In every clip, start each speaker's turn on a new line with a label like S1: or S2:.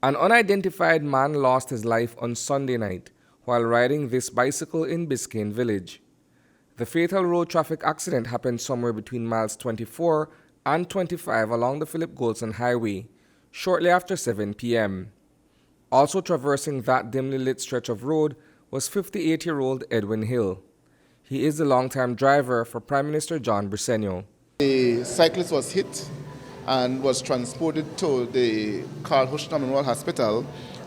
S1: An unidentified man lost his life on Sunday night while riding this bicycle in Biscayne Village. The fatal road traffic accident happened somewhere between miles 24 and 25 along the Goldson Highway, shortly after 7 p.m. Also traversing that dimly lit stretch of road was 58-year-old Edwin Hill. He is the longtime driver for Prime Minister John Biscayne.
S2: The cyclist was hit and was transported to the Carl Hushna Memorial Hospital,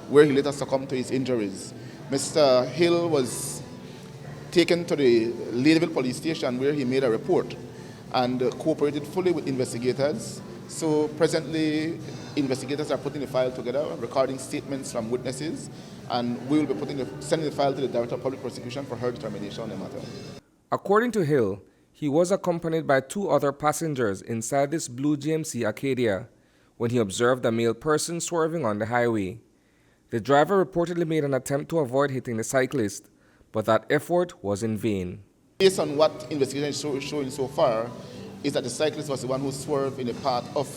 S2: where he later succumbed to his injuries. Mr. Hill was taken to the Ladyville police station, where he made a report and cooperated fully with investigators. So presently, investigators are putting the file together, recording statements from witnesses, and we will be sending the file to the Director of Public Prosecution for her determination on the matter.
S1: According to Hill, he was accompanied by 2 other passengers inside this blue GMC Acadia when he observed a male person swerving on the highway. The driver reportedly made an attempt to avoid hitting the cyclist, but that effort was in vain.
S2: Based on what investigation is showing so far, is that the cyclist was the one who swerved in the path of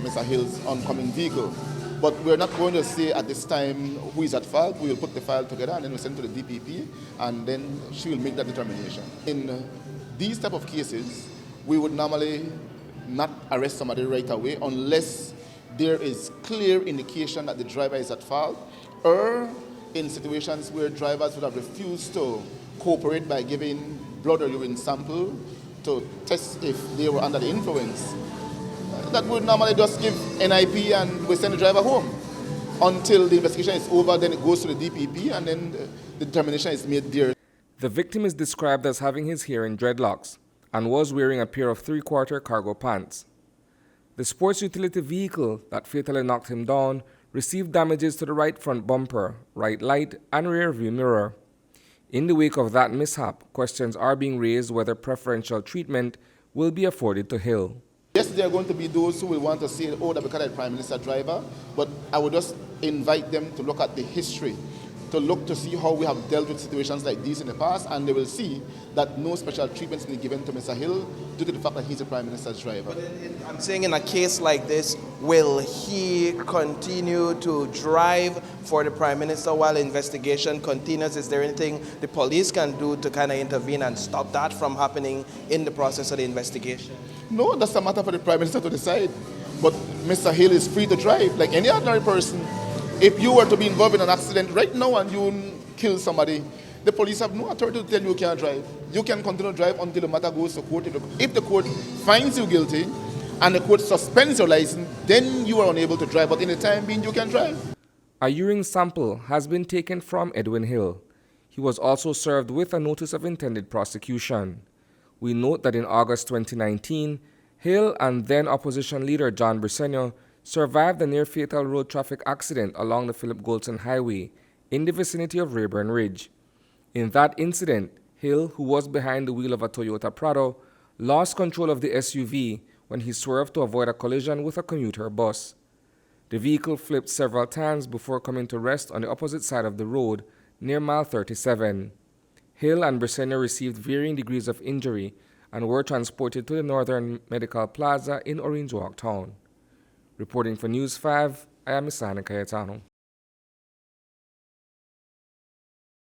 S2: Mr. Hill's oncoming vehicle. But we're not going to say at this time who is at fault. We will put the file together and then we'll send it to the DPP, and then she will make that determination. In these type of cases, we would normally not arrest somebody right away unless there is clear indication that the driver is at fault, or in situations where drivers would have refused to cooperate by giving blood or urine sample to test if they were under the influence. That would normally just give NIP and we send the driver home. Until the investigation is over, then it goes to the DPP and then the determination is made there.
S1: The victim is described as having his hair in dreadlocks and was wearing a pair of 3/4 cargo pants. The sports utility vehicle that fatally knocked him down received damages to the right front bumper, right light, and rear view mirror. In the wake of that mishap, questions are being raised whether preferential treatment will be afforded to Hill.
S2: Yes, there are going to be those who will want to say, oh, that because I'm Prime Minister driver, but I would just invite them to look at the history, to look to see how we have dealt with situations like these in the past, and they will see that no special treatment has been given to Mr. Hill due to the fact that he's a Prime Minister's driver.
S3: I'm saying in a case like this, will he continue to drive for the Prime Minister while investigation continues? Is there anything the police can do to kind of intervene and stop that from happening in the process of the investigation?
S2: No, that's a matter for the Prime Minister to decide. But Mr. Hill is free to drive like any ordinary person. If you were to be involved in an accident right now and you kill somebody, the police have no authority to tell you can't drive. You can continue to drive until the matter goes to court. If the court finds you guilty and the court suspends your license, then you are unable to drive. But in the time being, you can drive.
S1: A urine sample has been taken from Edwin Hill. He was also served with a notice of intended prosecution. We note that in August 2019, Hill and then opposition leader John Biscayne survived a near-fatal road traffic accident along the Goldson Highway in the vicinity of Rayburn Ridge. In that incident, Hill, who was behind the wheel of a Toyota Prado, lost control of the SUV when he swerved to avoid a collision with a commuter bus. The vehicle flipped several times before coming to rest on the opposite side of the road near mile 37. Hill and Biscayne received varying degrees of injury and were transported to the Northern Medical Plaza in Orange Walk Town. Reporting for News 5, I am Isani Cayetano.